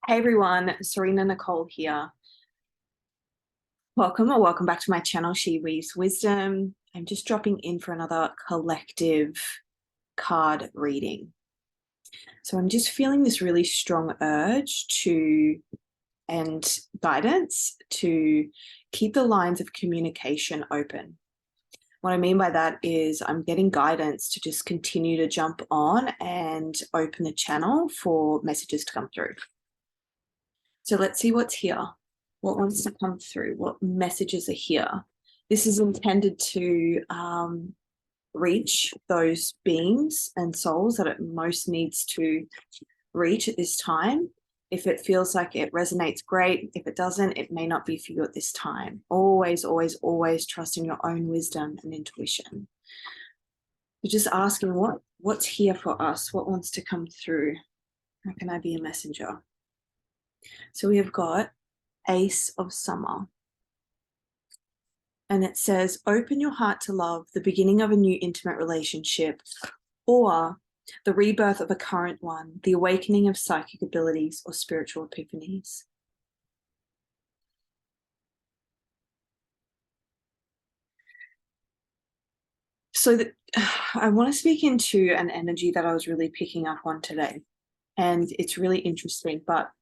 Hey everyone, Serena Nicole here. Welcome back to my channel, She Weaves Wisdom. I'm just dropping in for another collective card reading. So I'm just feeling this really strong urge and guidance to keep the lines of communication open. What I mean by that is I'm getting guidance to just continue to jump on and open the channel for messages to come through. So let's see what's here. What wants to come through? What messages are here? This is intended to reach those beings and souls that it most needs to reach at this time. If it feels like it resonates, great. If it doesn't, it may not be for you at this time. Always, always, always trust in your own wisdom and intuition. You're just asking what's here for us? What wants to come through? How can I be a messenger? So we have got Ace of Summer. And it says, open your heart to love, the beginning of a new intimate relationship, or the rebirth of a current one, the awakening of psychic abilities or spiritual epiphanies. So I want to speak into an energy that I was really picking up on today. And it's really interesting, but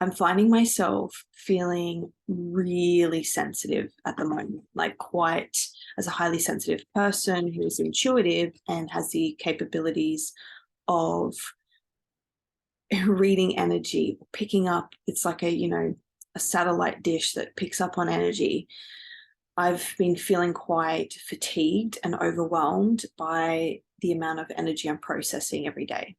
I'm finding myself feeling really sensitive at the moment, like quite as a highly sensitive person who is intuitive and has the capabilities of reading energy, picking up. It's like a satellite dish that picks up on energy. I've been feeling quite fatigued and overwhelmed by the amount of energy I'm processing every day.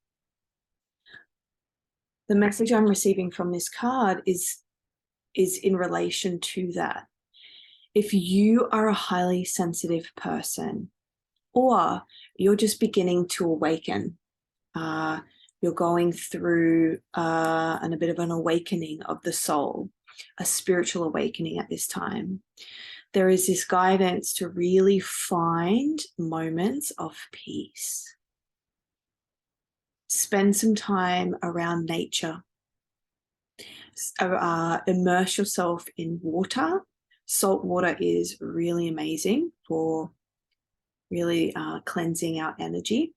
The message I'm receiving from this card is in relation to that. If you are a highly sensitive person, or you're just beginning to awaken, you're going through a bit of an awakening of the soul, a spiritual awakening at this time, there is this guidance to really find moments of peace. Spend some time around nature. Immerse yourself in water. Salt water is really amazing for really cleansing our energy.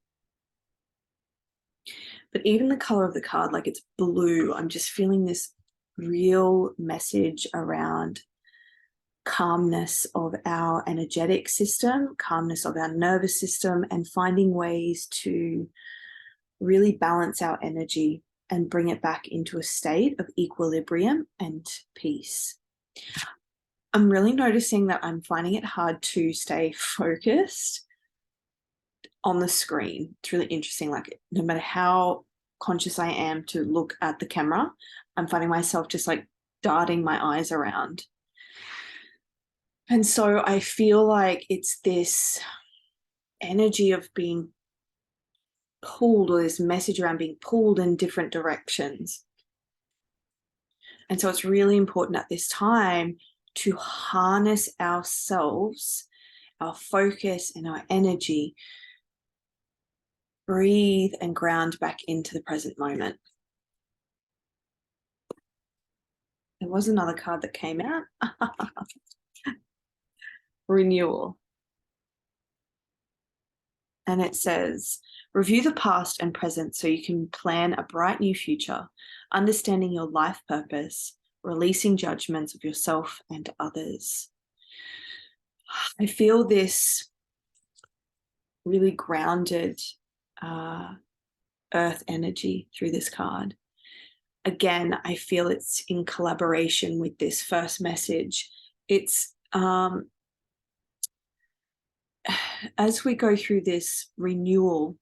But even the color of the card, like it's blue, I'm just feeling this real message around calmness of our energetic system, calmness of our nervous system, and finding ways to really balance our energy and bring it back into a state of equilibrium and peace. I'm really noticing that I'm finding it hard to stay focused on the screen. It's really interesting. Like no matter how conscious I am to look at the camera, I'm finding myself just like darting my eyes around. And so I feel like it's this energy of being pulled, or this message around being pulled in different directions. And so it's really important at this time to harness ourselves, our focus and our energy, breathe and ground back into the present moment. There was another card that came out. Renewal. And it says, review the past and present so you can plan a bright new future, understanding your life purpose, releasing judgments of yourself and others. I feel this really grounded earth energy through this card. Again, I feel it's in collaboration with this first message. It's as we go through this renewal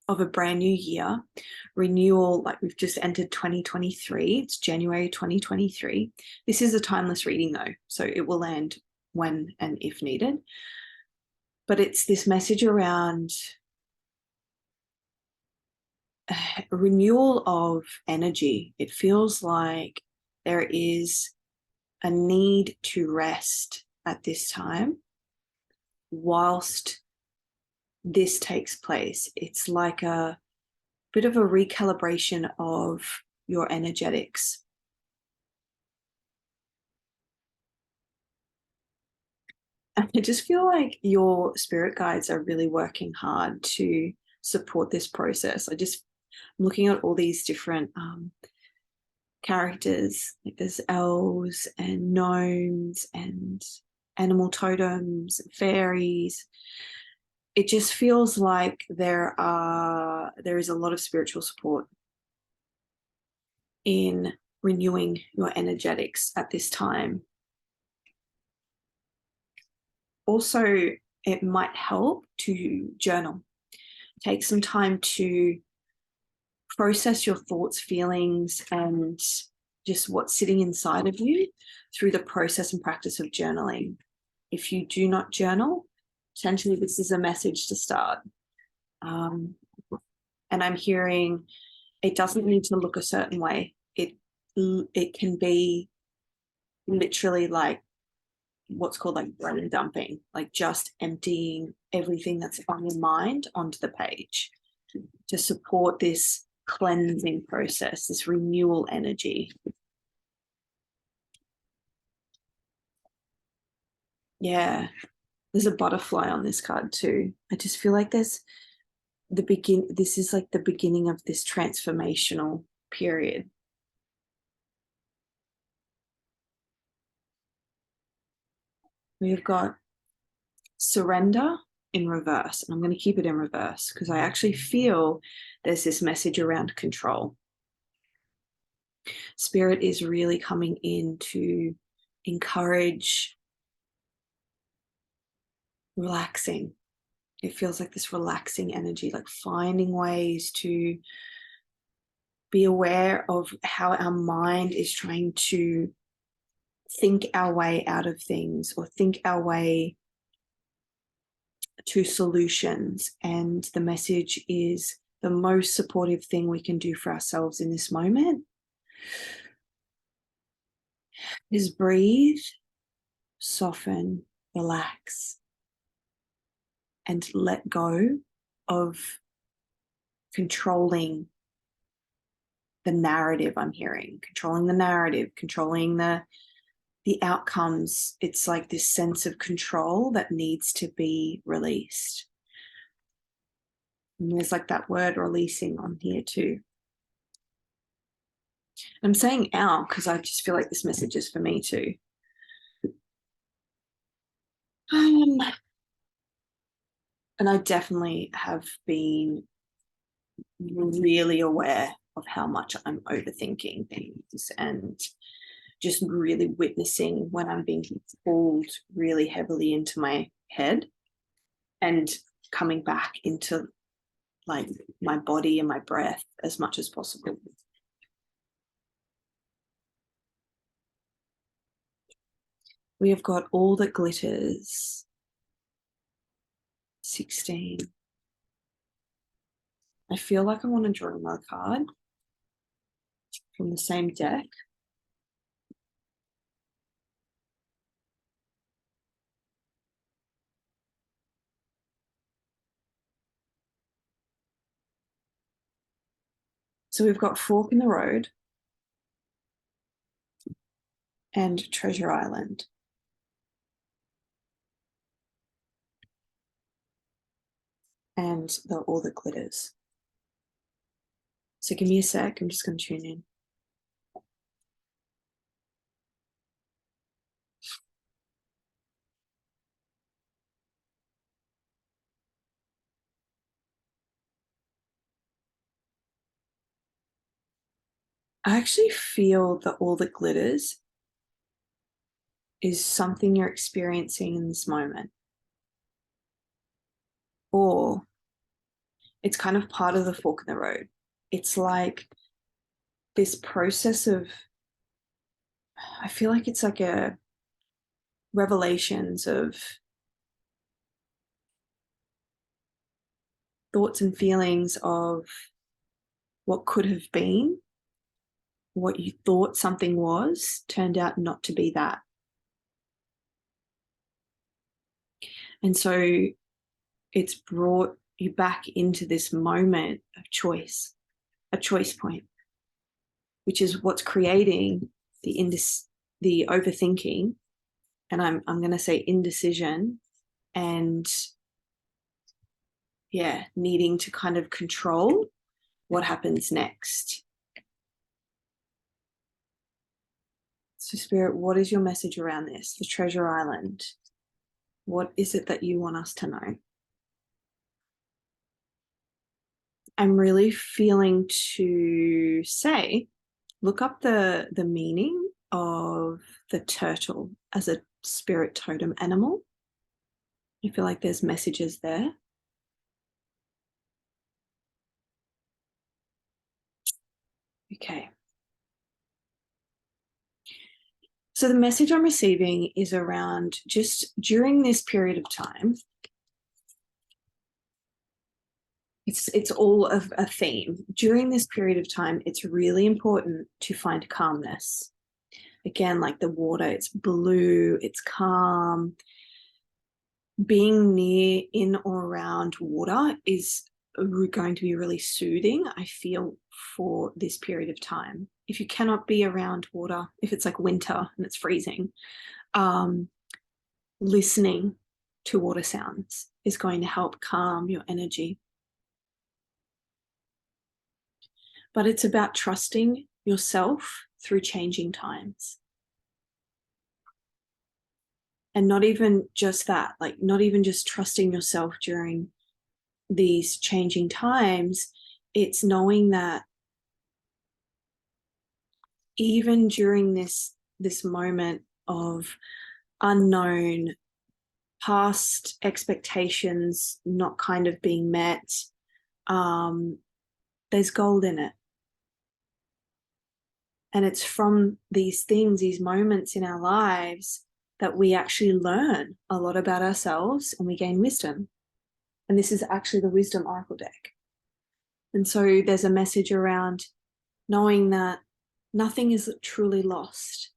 of a brand new year, renewal, like we've just entered 2023, it's January 2023. This is a timeless reading though, so it will land when and if needed. But it's this message around renewal of energy. It feels like there is a need to rest at this time whilst this takes place. It's like a bit of a recalibration of your energetics. And I just feel like your spirit guides are really working hard to support this process. I'm looking at all these different characters, like there's elves and gnomes and animal totems, fairies. It just feels like there is a lot of spiritual support in renewing your energetics at this time. Also, it might help to journal. Take some time to process your thoughts, feelings, and just what's sitting inside of you through the process and practice of journaling. If you do not journal, potentially this is a message to start. And I'm hearing it doesn't need to look a certain way. It can be literally like what's called like brain dumping, like just emptying everything that's on your mind onto the page to support this cleansing process, this renewal energy. Yeah, there's a butterfly on this card too. I just feel like this is like the beginning of this transformational period. We've got surrender in reverse, and I'm going to keep it in reverse because I actually feel there's this message around control. Spirit is really coming in to encourage relaxing. It feels like this relaxing energy, like finding ways to be aware of how our mind is trying to think our way out of things or think our way to solutions. And the message is the most supportive thing we can do for ourselves in this moment is breathe, soften, relax, and let go of controlling the narrative I'm hearing, controlling the narrative, controlling the outcomes. It's like this sense of control that needs to be released. And there's like that word releasing on here too. I'm saying our because I just feel like this message is for me too. And I definitely have been really aware of how much I'm overthinking things and just really witnessing when I'm being pulled really heavily into my head and coming back into like my body and my breath as much as possible. We have got all that glitters. 16. I feel like I want to draw another card from the same deck. So we've got Fork in the Road and Treasure Island. And all that glitters. So give me a sec. I'm just going to tune in. I actually feel that all that glitters is something you're experiencing in this moment. Or it's kind of part of the fork in the road. It's like this process of, I feel like it's like a revelations of thoughts and feelings of what could have been, what you thought something was, turned out not to be that. And so it's brought you back into this moment of choice, a choice point, which is what's creating the overthinking, and I'm going to say indecision, and yeah, needing to kind of control what happens next. So Spirit, what is your message around this? The treasure island. What is it that you want us to know? I'm really feeling to say, look up the meaning of the turtle as a spirit totem animal. I feel like there's messages there. Okay. So the message I'm receiving is around just during this period of time. It's all of a theme. During this period of time, it's really important to find calmness. Again, like the water, it's blue, it's calm. Being near, in or around water is going to be really soothing, I feel, for this period of time. If you cannot be around water, if it's like winter and it's freezing, listening to water sounds is going to help calm your energy. But it's about trusting yourself through changing times. And not even just that, like not even just trusting yourself during these changing times, it's knowing that even during this moment of unknown, past expectations not kind of being met, there's gold in it. And it's from these things, these moments in our lives, that we actually learn a lot about ourselves and we gain wisdom. And this is actually the Wisdom Oracle deck. And so there's a message around knowing that nothing is truly lost,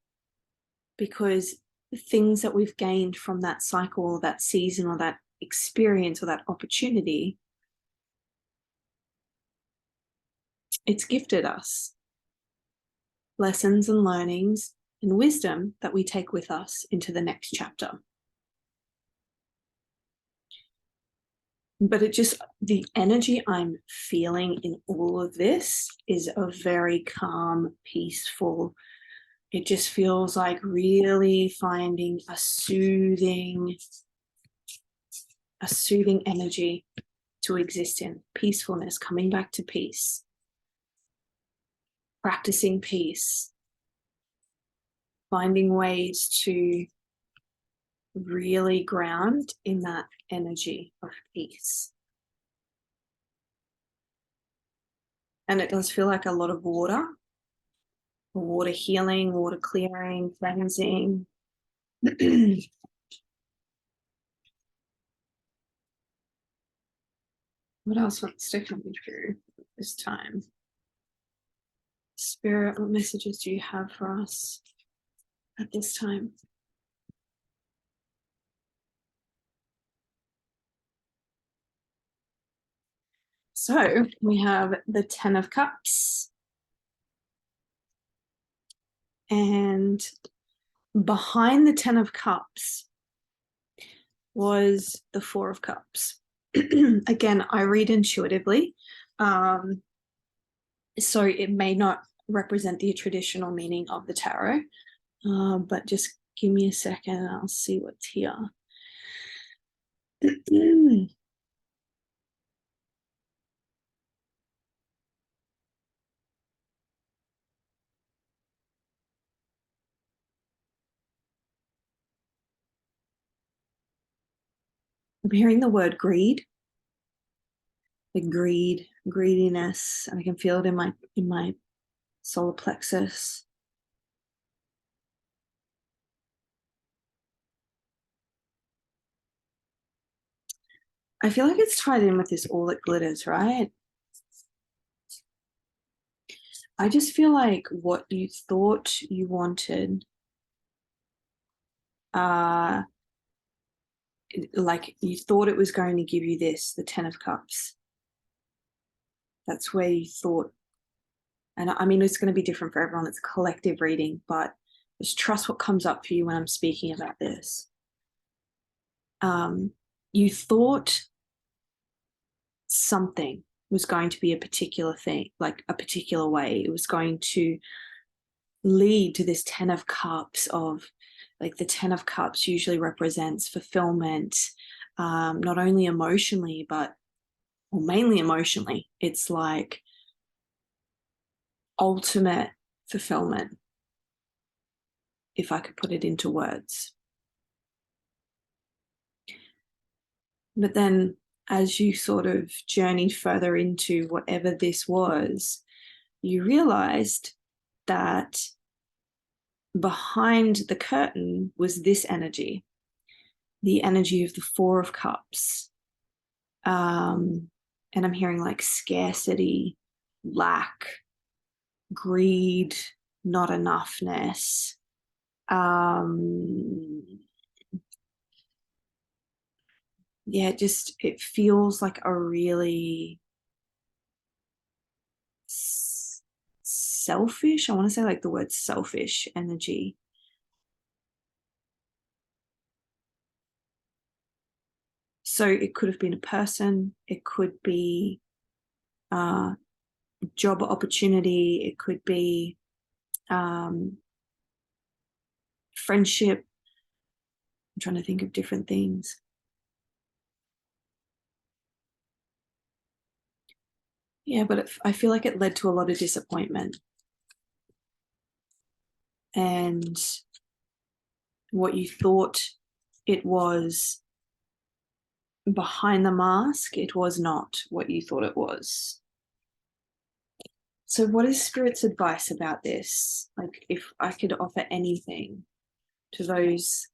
because the things that we've gained from that cycle or that season or that experience or that opportunity, it's gifted us lessons and learnings and wisdom that we take with us into the next chapter. But it just, the energy I'm feeling in all of this is a very calm, peaceful, it just feels like really finding a soothing energy to exist in. Peacefulness, coming back to peace, practicing peace, finding ways to really ground in that energy of peace. And it does feel like a lot of water healing, water clearing, cleansing. What else wants to come through this time? Spirit, what messages do you have for us at this time? So we have the 10 of Cups, and behind the 10 of Cups was the 4 of Cups. Again, I read intuitively, so it may not represent the traditional meaning of the tarot, but just give me a second and I'll see what's here. I'm hearing the word greed, like greediness, and I can feel it in my solar plexus. I feel like it's tied in with this all that glitters, right? I just feel like what you thought you wanted, like you thought it was going to give you this, the 10 of Cups. That's where you thought And I mean, it's going to be different for everyone. It's a collective reading, but just trust what comes up for you when I'm speaking about this. You thought something was going to be a particular thing, like a particular way. It was going to lead to this 10 of Cups of, like, the 10 of Cups usually represents fulfillment, not only emotionally, but, well, mainly emotionally. It's like ultimate fulfillment, if I could put it into words. But then as you sort of journeyed further into whatever this was, you realized that behind the curtain was this energy, the energy of the Four of Cups. And I'm hearing like scarcity, lack, greed, not enoughness. Yeah, it feels like a really selfish, I want to say like the word selfish energy. So it could have been a person, it could be job opportunity, it could be friendship. I'm trying to think of different things. Yeah, but I feel like it led to a lot of disappointment. And what you thought it was behind the mask, it was not what you thought it was. So what is Spirit's advice about this? Like, if I could offer anything to those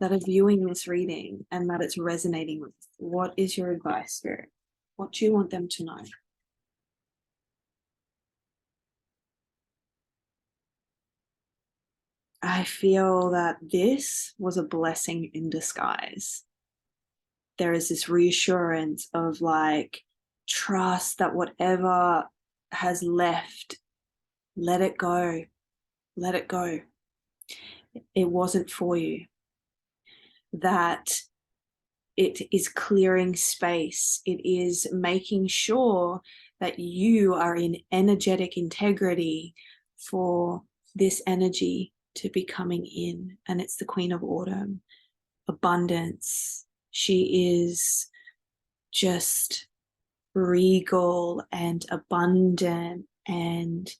that are viewing this reading and that it's resonating with, what is your advice, Spirit? What do you want them to know? I feel that this was a blessing in disguise. There is this reassurance of like, trust that whatever has left, let it go. Let it go. It wasn't for you. That it is clearing space. It is making sure that you are in energetic integrity for this energy to be coming in. And it's the Queen of Autumn, abundance. She is just regal and abundant and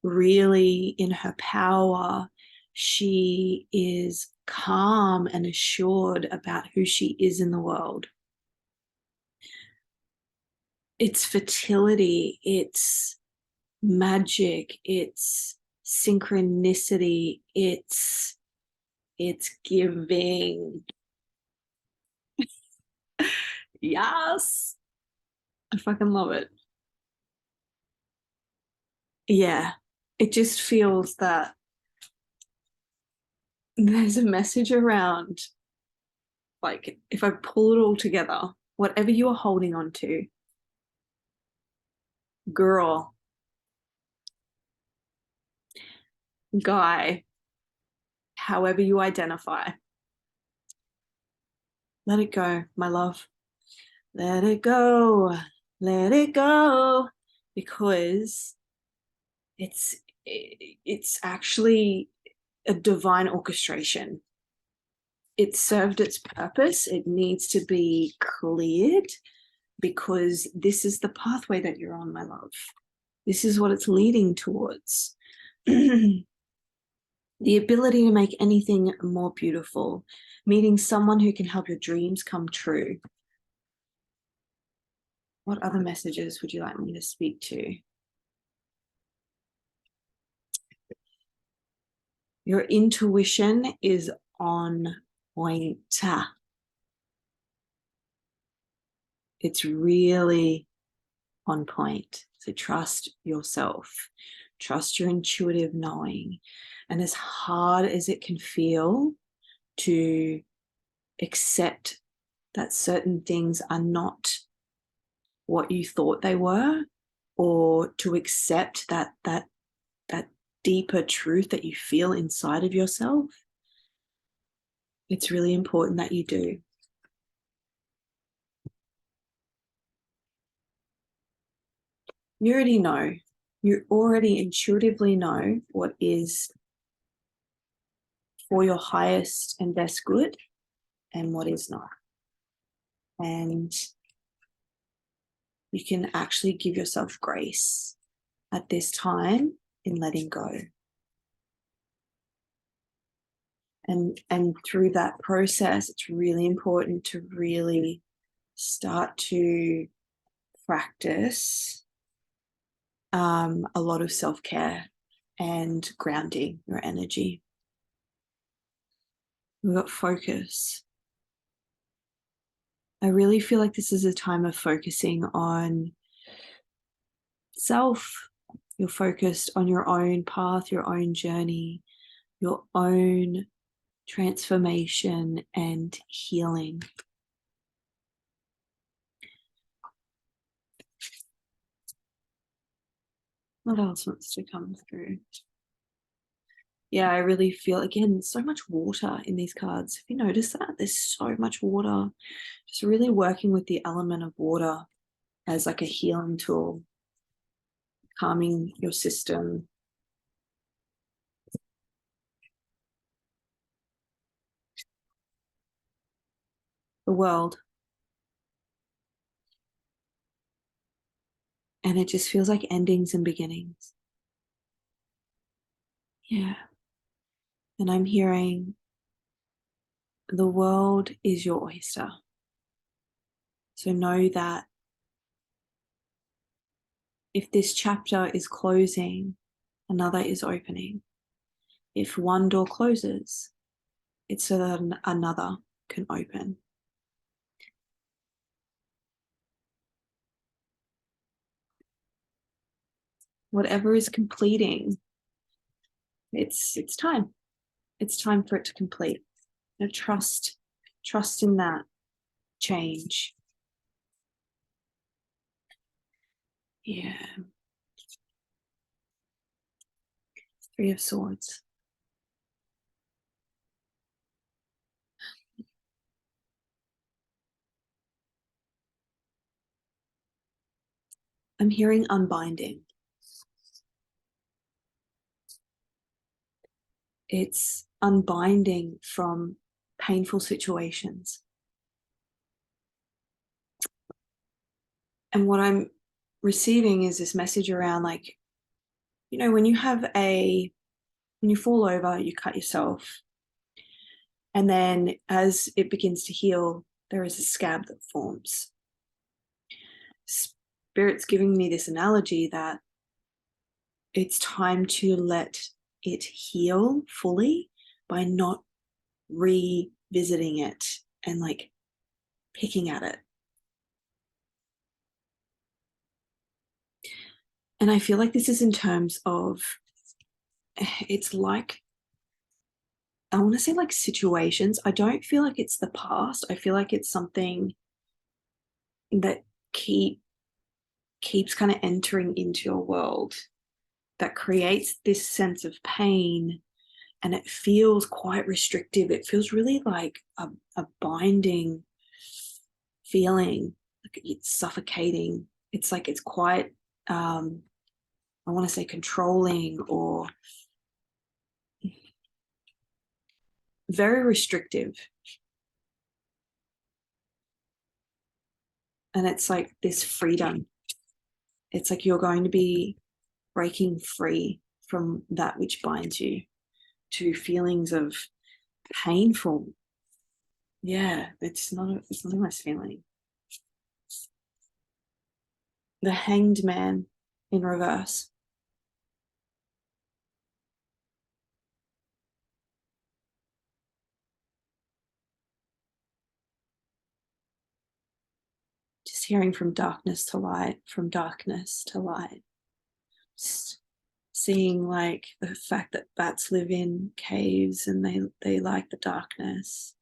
really in her power. She is calm and assured about who she is in the world. It's fertility, it's magic, it's synchronicity, it's giving. Yes, I fucking love it. Yeah, it just feels that there's a message around, like, if I pull it all together, whatever you are holding on to, girl, guy, however you identify, let it go, my love. Let it go. Let it go. Because it's actually a divine orchestration. It served its purpose. It needs to be cleared because this is the pathway that you're on, my love. This is what it's leading towards. The ability to make anything more beautiful, meeting someone who can help your dreams come true. What other messages would you like me to speak to? Your intuition is on point. It's really on point. So trust yourself. Trust your intuitive knowing. And as hard as it can feel to accept that certain things are not what you thought they were, or to accept that deeper truth that you feel inside of yourself, it's really important that you do. You already know. You already intuitively know what is for your highest and best good and what is not. And you can actually give yourself grace at this time in letting go. And through that process, it's really important to really start to practice a lot of self-care and grounding your energy. We've got focus. I really feel like this is a time of focusing on self. You're focused on your own path, your own journey, your own transformation and healing. What else wants to come through? Yeah, I really feel, again, so much water in these cards. Have you noticed that? There's so much water. Just really working with the element of water as like a healing tool, calming your system. The world. And it just feels like endings and beginnings. Yeah. And I'm hearing the world is your oyster. So know that if this chapter is closing, another is opening. If one door closes, it's so that another can open. Whatever is completing, it's time. It's time for it to complete. Now trust in that change. Yeah. Three of Swords. I'm hearing unbinding. It's unbinding from painful situations. And what I'm receiving is this message around, like, you know, when you fall over, you cut yourself. And then as it begins to heal, there is a scab that forms. Spirit's giving me this analogy that it's time to let it heal fully by not revisiting it and like picking at it. And I feel like this is in terms of, it's like, I want to say like situations. I don't feel like it's the past. I feel like it's something that keeps kind of entering into your world that creates this sense of pain, and it feels quite restrictive. It feels really like a binding feeling, like it's suffocating. It's like it's quite I want to say controlling or very restrictive. And it's like this freedom. It's like you're going to be breaking free from that which binds you to feelings of painful. Yeah, it's not a nice feeling. The Hanged Man in reverse. Just hearing from darkness to light, from darkness to light. Just seeing like the fact that bats live in caves and they like the darkness.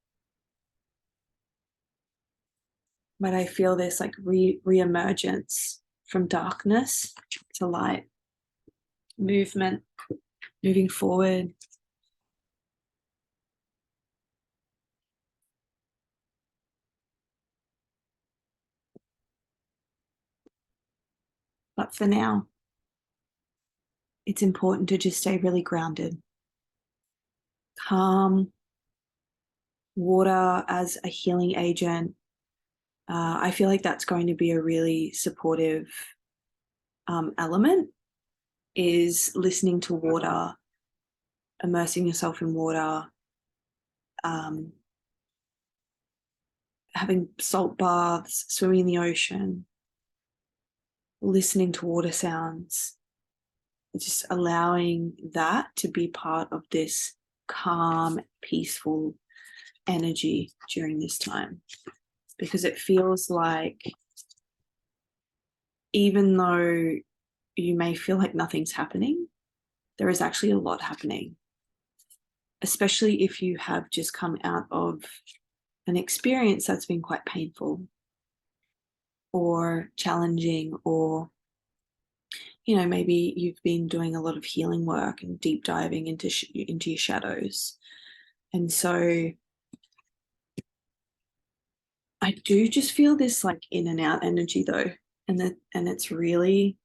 But I feel this like re-emergence from darkness to light, movement, moving forward. But for now, it's important to just stay really grounded. Calm, water as a healing agent. I feel like that's going to be a really supportive element, is listening to water, immersing yourself in water, having salt baths, swimming in the ocean, listening to water sounds, just allowing that to be part of this calm, peaceful energy during this time. Because it feels like, even though you may feel like nothing's happening, there is actually a lot happening, especially if you have just come out of an experience that's been quite painful or challenging, or maybe you've been doing a lot of healing work and deep diving into your shadows. And so I do just feel this like in and out energy though, and it's really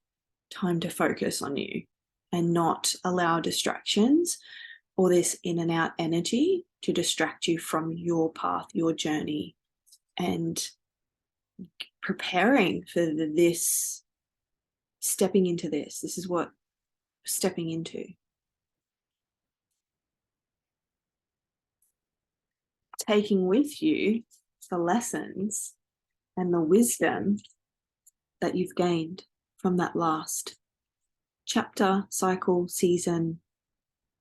time to focus on you and not allow distractions or this in and out energy to distract you from your path, your journey, and preparing for this, stepping into this. This is what stepping into. Taking with you the lessons and the wisdom that you've gained from that last chapter, cycle, season,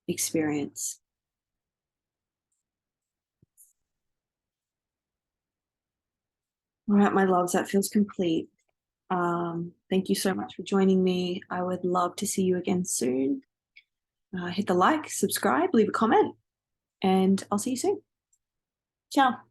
experience. All right, my loves, that feels complete. Thank you so much for joining me. I would love to see you again soon. Hit the like, subscribe, leave a comment, and I'll see you soon. Ciao.